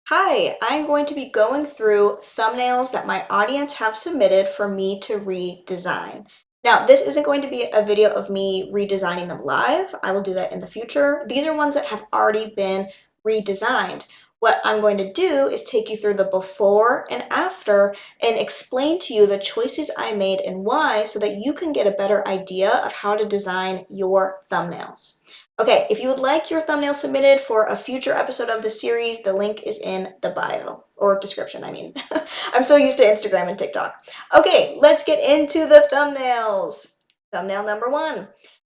Hi, I'm going to be going through thumbnails that my audience have submitted for me to redesign. Now, this isn't going to be a video of me redesigning them live. I will do that in the future. These are ones that have already been redesigned. What I'm going to do is take you through the before and after and explain to you the choices I made and why so that you can get a better idea of how to design your thumbnails. Okay, if you would like your thumbnail submitted for a future episode of the series, the link is in the bio, or description, I mean. I'm so used to Instagram and TikTok. Okay, let's get into the thumbnails. Thumbnail number one.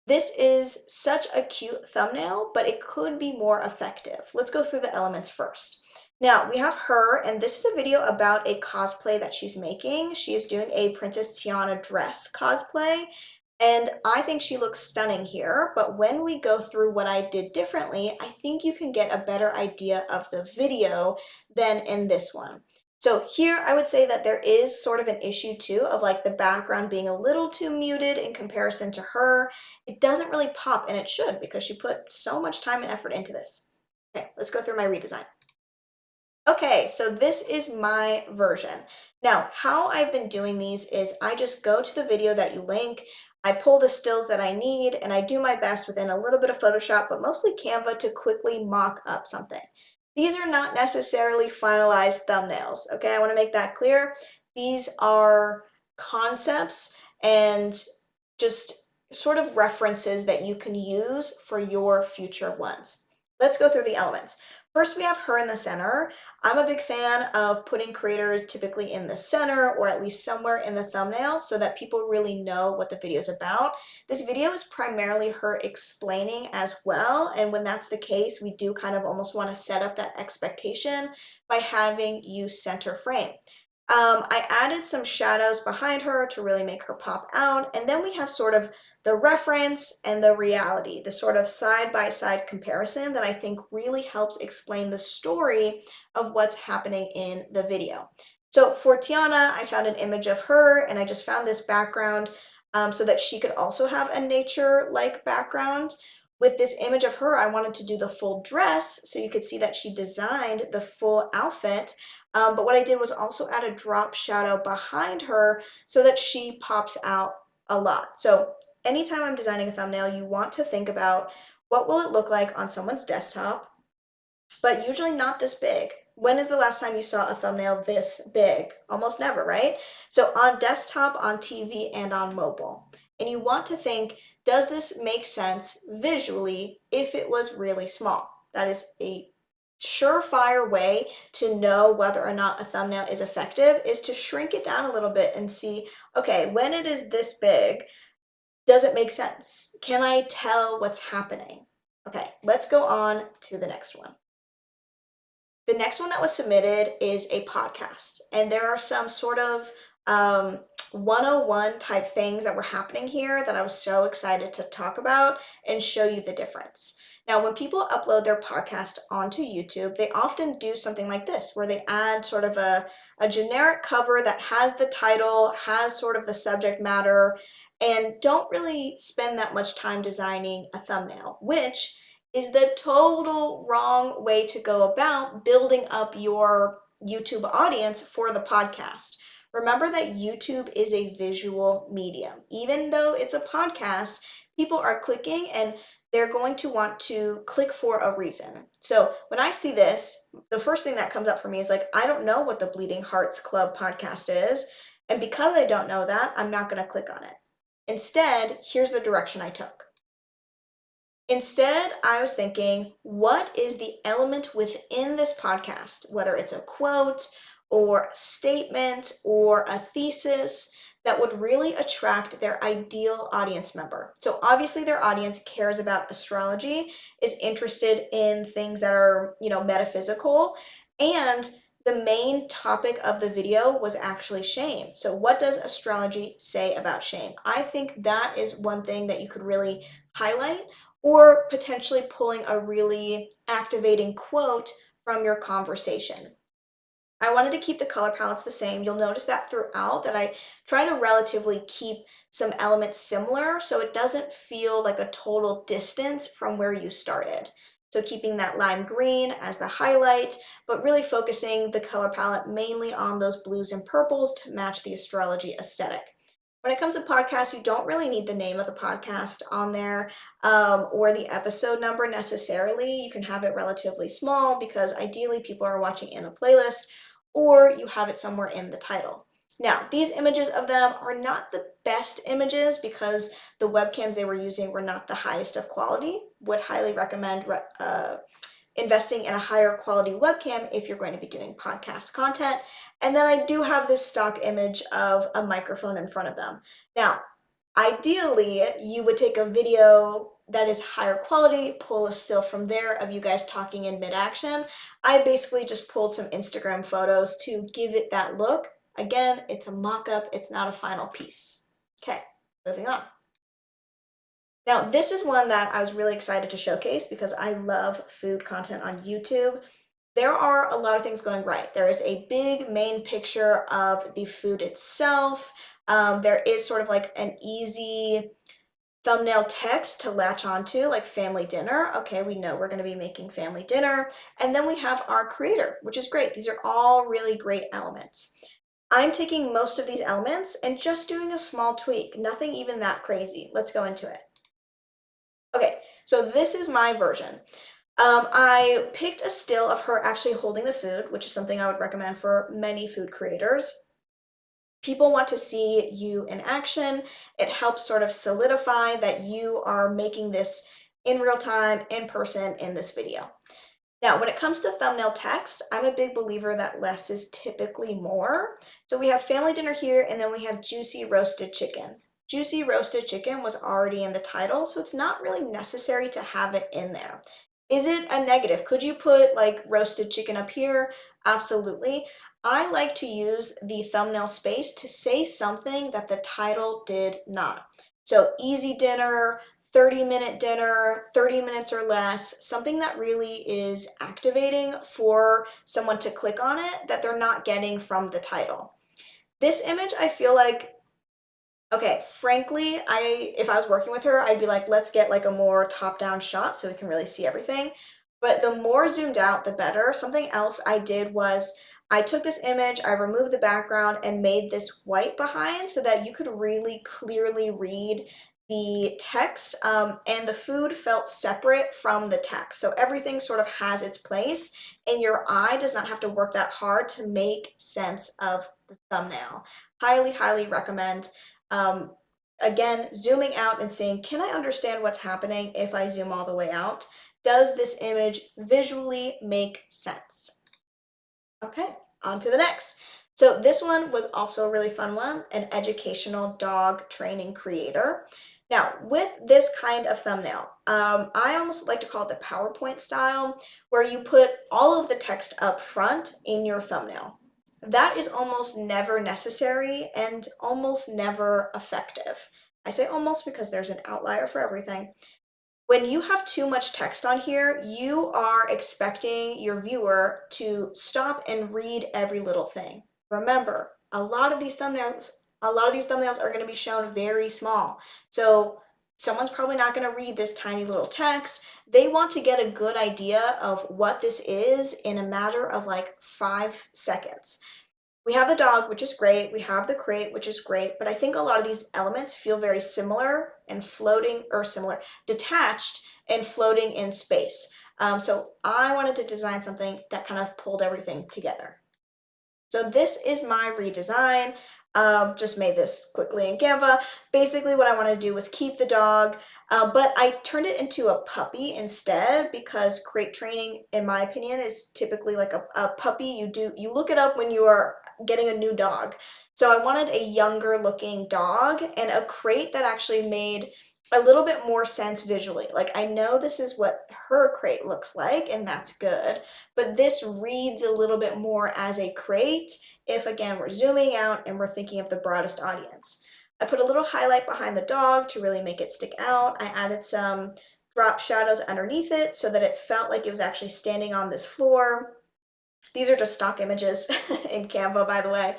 This is such a cute thumbnail, but it could be more effective. Let's go through the elements first. Now, we have her, and this is a video about a cosplay that she's making. She is doing a Princess Tiana dress cosplay, and I think she looks stunning here, but when we go through what I did differently, I think you can get a better idea of the video than in this one. So here I would say that there is sort of an issue too of like the background being a little too muted in comparison to her. It doesn't really pop, and it should because she put so much time and effort into this. Okay, let's go through my redesign. Okay, so this is my version. Now, how I've been doing these is I just go to the video that you link, I pull the stills that I need, and I do my best within a little bit of Photoshop, but mostly Canva to quickly mock up something. These are not necessarily finalized thumbnails, okay? I want to make that clear. These are concepts and just sort of references that you can use for your future ones. Let's go through the elements. First, we have her in the center. I'm a big fan of putting creators typically in the center or at least somewhere in the thumbnail so that people really know what the video is about. This video is primarily her explaining as well, and when that's the case, we do kind of almost want to set up that expectation by having you center frame. I added some shadows behind her to really make her pop out, and then we have sort of the reference and the reality, the sort of side-by-side comparison that I think really helps explain the story of what's happening in the video. So for Tiana, I found an image of her and I just found this background so that she could also have a nature-like background. With this image of her, I wanted to do the full dress so you could see that she designed the full outfit. But what I did was also add a drop shadow behind her so that she pops out a lot. So anytime I'm designing a thumbnail, you want to think about what will it look like on someone's desktop, but usually not this big. When is the last time you saw a thumbnail this big? Almost never, right? So on desktop, on TV, and on mobile. And you want to think, does this make sense visually if it was really small? That is a surefire way to know whether or not a thumbnail is effective is to shrink it down a little bit and see, okay, when it is this big, does it make sense? Can I tell what's happening? Okay, let's go on to the next one. The next one that was submitted is a podcast, and there are some sort of 101 type things that were happening here that I was so excited to talk about and show you the difference. Now, when people upload their podcast onto YouTube, they often do something like this, where they add sort of a generic cover that has the title, has sort of the subject matter, and don't really spend that much time designing a thumbnail, which is the total wrong way to go about building up your YouTube audience for the podcast. Remember that YouTube is a visual medium. Even though it's a podcast, people are clicking and they're going to want to click for a reason. So when I see this, the first thing that comes up for me is like, I don't know what the Bleeding Hearts Club podcast is. And because I don't know that, I'm not going to click on it. Instead, here's the direction I took. Instead, I was thinking, what is the element within this podcast, whether it's a quote or a statement or a thesis that would really attract their ideal audience member? So obviously their audience cares about astrology, is interested in things that are, metaphysical, and the main topic of the video was actually shame. So what does astrology say about shame? I think that is one thing that you could really highlight, or potentially pulling a really activating quote from your conversation. I wanted to keep the color palettes the same. You'll notice that throughout that I try to relatively keep some elements similar so it doesn't feel like a total distance from where you started. So keeping that lime green as the highlight, but really focusing the color palette mainly on those blues and purples to match the astrology aesthetic. When it comes to podcasts, you don't really need the name of the podcast on there or the episode number necessarily. You can have it relatively small because ideally people are watching in a playlist, or you have it somewhere in the title. Now, these images of them are not the best images because the webcams they were using were not the highest of quality. Would highly recommend investing in a higher quality webcam if you're going to be doing podcast content. And then I do have this stock image of a microphone in front of them. Now, ideally, you would take a video that is higher quality, pull a still from there of you guys talking in mid-action. I basically just pulled some Instagram photos to give it that look. Again, it's a mock-up, it's not a final piece. Okay, moving on. Now, this is one that I was really excited to showcase because I love food content on YouTube. There are a lot of things going right. There is a big main picture of the food itself. There is sort of like an easy thumbnail text to latch onto, like family dinner. Okay, we know we're going to be making family dinner. And then we have our creator, which is great. These are all really great elements. I'm taking most of these elements and just doing a small tweak, nothing even that crazy. Let's go into it. Okay, so this is my version. I picked a still of her actually holding the food, which is something I would recommend for many food creators. People want to see you in action. It helps sort of solidify that you are making this in real time, in person, in this video. Now, when it comes to thumbnail text, I'm a big believer that less is typically more. So we have family dinner here, and then we have juicy roasted chicken. Juicy roasted chicken was already in the title, so it's not really necessary to have it in there. Is it a negative? Could you put like roasted chicken up here? Absolutely. I like to use the thumbnail space to say something that the title did not. So easy dinner, 30-minute dinner, 30 minutes or less, something that really is activating for someone to click on it that they're not getting from the title. This image, I feel like, okay, frankly, if I was working with her, I'd be like, let's get like a more top-down shot so we can really see everything. But the more zoomed out, the better. Something else I did was I took this image, I removed the background and made this white behind so that you could really clearly read the text, and the food felt separate from the text. So everything sort of has its place and your eye does not have to work that hard to make sense of the thumbnail. Highly, highly recommend. Um, Again, zooming out and saying, can I understand what's happening if I zoom all the way out? Does this image visually make sense? Okay, on to the next. So this one was also a really fun one, an educational dog training creator. Now, with this kind of thumbnail, I almost like to call it the PowerPoint style, where you put all of the text up front in your thumbnail. That is almost never necessary and almost never effective. I say almost because there's an outlier for everything. When you have too much text on here, you are expecting your viewer to stop and read every little thing. Remember, a lot of these thumbnails are going to be shown very small. So someone's probably not going to read this tiny little text. They want to get a good idea of what this is in a matter of like 5 seconds. We have the dog, which is great. We have the crate, which is great. But I think a lot of these elements feel very similar and floating, or similar, detached and floating in space. So I wanted to design something that kind of pulled everything together. So this is my redesign. Just made this quickly in Canva. Basically what I wanted to do was keep the dog, but I turned it into a puppy instead because crate training, in my opinion, is typically like a puppy. You look it up when you are getting a new dog. So I wanted a younger looking dog and a crate that actually made a little bit more sense visually. Like I know this is what her crate looks like and that's good, but this reads a little bit more as a crate if again we're zooming out and we're thinking of the broadest audience. I put a little highlight behind the dog to really make it stick out. I added some drop shadows underneath it so that it felt like it was actually standing on this floor. These are just stock images in Canva, by the way.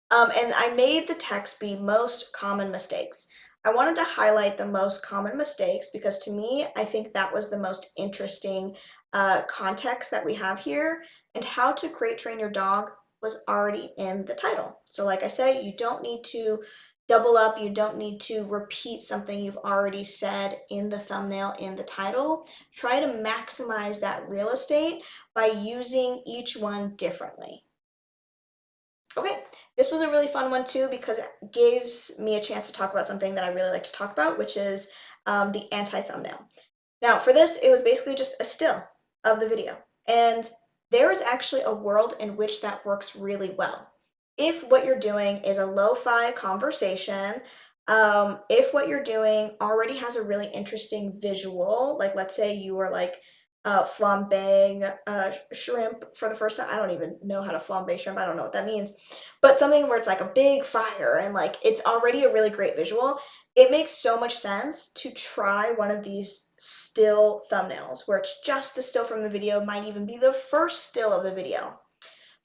And I made the text be most common mistakes. I wanted to highlight the most common mistakes because to me, I think that was the most interesting context that we have here, and how to crate train your dog was already in the title. So like I said, you don't need to double up, you don't need to repeat something you've already said in the thumbnail, in the title. Try to maximize that real estate by using each one differently. Okay, this was a really fun one too because it gives me a chance to talk about something that I really like to talk about, which is the anti-thumbnail. Now for this, it was basically just a still of the video. And there is actually a world in which that works really well. If what you're doing is a lo-fi conversation, if what you're doing already has a really interesting visual, like let's say you are like flambeing shrimp for the first time. I don't even know how to flambe shrimp. I don't know what that means. But something where it's like a big fire and like it's already a really great visual. It makes so much sense to try one of these still thumbnails where it's just the still from the video, might even be the first still of the video.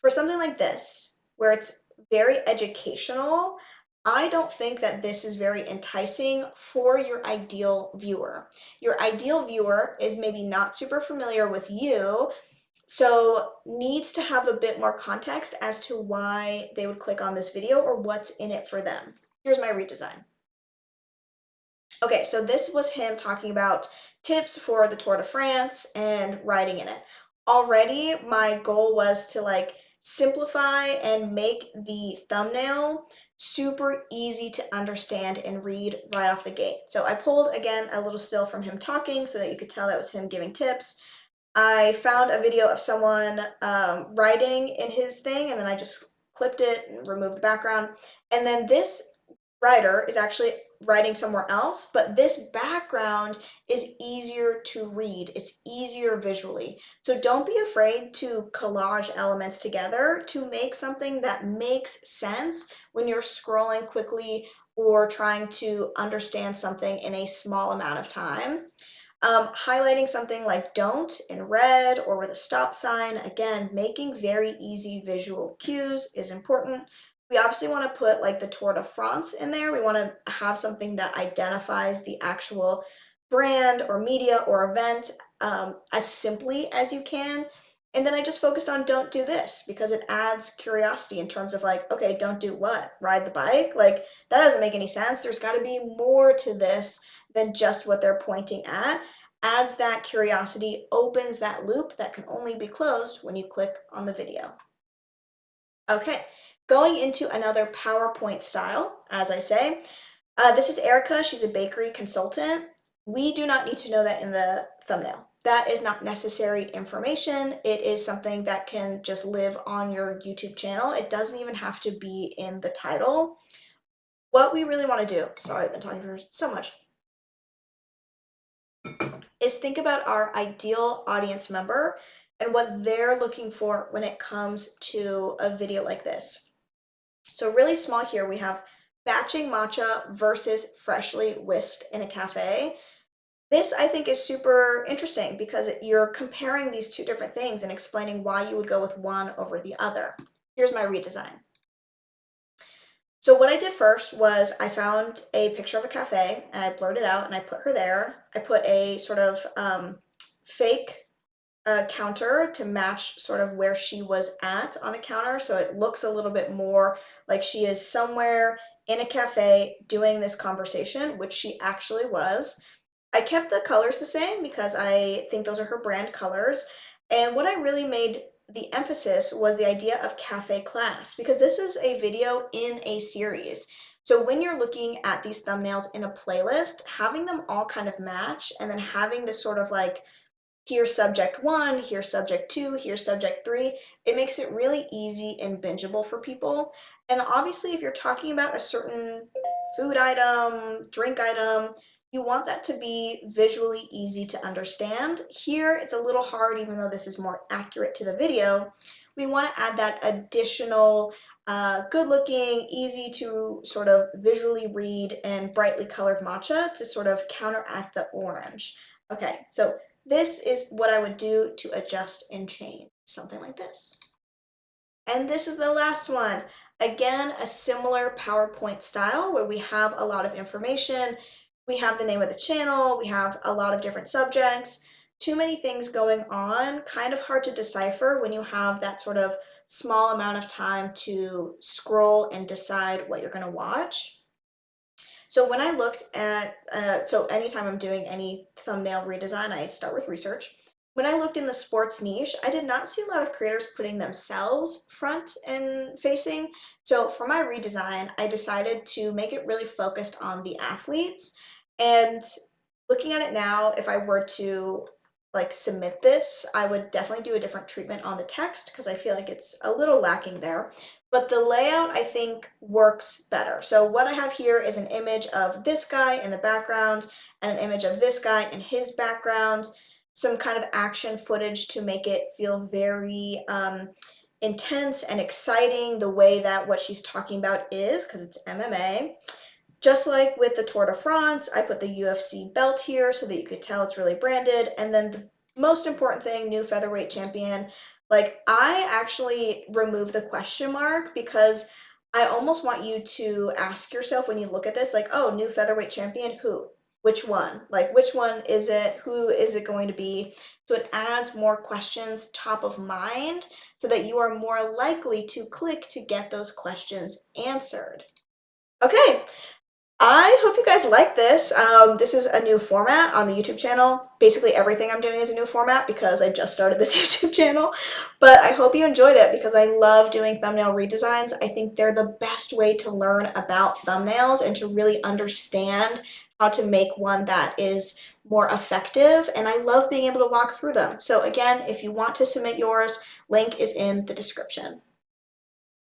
For something like this, where it's very educational, I don't think that this is very enticing for your ideal viewer. Your ideal viewer is maybe not super familiar with you, so needs to have a bit more context as to why they would click on this video or what's in it for them. Here's my redesign. Okay, so this was him talking about tips for the Tour de France and riding in it. Already, my goal was to like simplify and make the thumbnail super easy to understand and read right off the gate. So I pulled again a little still from him talking so that you could tell that was him giving tips. I found a video of someone writing in his thing, and then I just clipped it and removed the background. And then this writer is actually writing somewhere else, but this background is easier to read. It's easier visually. So don't be afraid to collage elements together to make something that makes sense when you're scrolling quickly or trying to understand something in a small amount of time. Highlighting something like don't in red or with a stop sign, again, making very easy visual cues is important. We obviously want to put like the Tour de France in there. We want to have something that identifies the actual brand or media or event as simply as you can. And then I just focused on don't do this because it adds curiosity in terms of like, okay, don't do what? Ride the bike? Like that doesn't make any sense. There's got to be more to this than just what they're pointing at. Adds that curiosity, opens that loop that can only be closed when you click on the video. Okay, going into another PowerPoint style, as I say, this is Erica. She's a bakery consultant. We do not need to know that in the thumbnail. That is not necessary information. It is something that can just live on your YouTube channel. It doesn't even have to be in the title. What we really want to do, sorry, I've been talking for so much, is think about our ideal audience member and what they're looking for when it comes to a video like this. So really small here, we have batching matcha versus freshly whisked in a cafe. This I think is super interesting because you're comparing these two different things and explaining why you would go with one over the other. Here's my redesign. So what I did first was I found a picture of a cafe and I blurred it out and I put her there. I put a sort of fake counter to match sort of where she was at on the counter, so it looks a little bit more like she is somewhere in a cafe doing this conversation, which she actually was. I kept the colors the same because I think those are her brand colors. And what I really made the emphasis was the idea of cafe class, because this is a video in a series. So when you're looking at these thumbnails in a playlist, having them all kind of match and then having this sort of like, here's subject 1, here's subject 2, here's subject 3, it makes it really easy and bingeable for people. And obviously if you're talking about a certain food item, drink item, you want that to be visually easy to understand. Here it's a little hard, even though this is more accurate to the video. We want to add that additional good looking, easy to sort of visually read and brightly colored matcha to sort of counteract the orange. Okay, so this is what I would do to adjust and change, something like this. And this is the last one. Again, a similar PowerPoint style where we have a lot of information. We have the name of the channel, we have a lot of different subjects. too many things going on, kind of hard to decipher when you have that sort of small amount of time to scroll and decide what you're going to watch. So when I looked at, so anytime I'm doing any thumbnail redesign, I start with research. When I looked in the sports niche, I did not see a lot of creators putting themselves front and facing. So for my redesign, I decided to make it really focused on the athletes. And looking at it now, if I were to like submit this, I would definitely do a different treatment on the text because I feel like it's a little lacking there. But the layout I think works better. So what I have here is an image of this guy in the background and an image of this guy in his background, some kind of action footage to make it feel very intense and exciting the way that what she's talking about is, because it's MMA. Just like with the Tour de France, I put the UFC belt here so that you could tell it's really branded. And then the most important thing, new featherweight champion. Like, I actually remove the question mark because I almost want you to ask yourself when you look at this, like, oh, new featherweight champion, who? Which one? Like, which one is it? Who is it going to be? So it adds more questions top of mind so that you are more likely to click to get those questions answered. Okay, I hope you guys like this. This is a new format on the YouTube channel. Basically everything I'm doing is a new format because I just started this YouTube channel. But I hope you enjoyed it because I love doing thumbnail redesigns. I think they're the best way to learn about thumbnails and to really understand how to make one that is more effective. And I love being able to walk through them. So again, if you want to submit yours, link is in the description.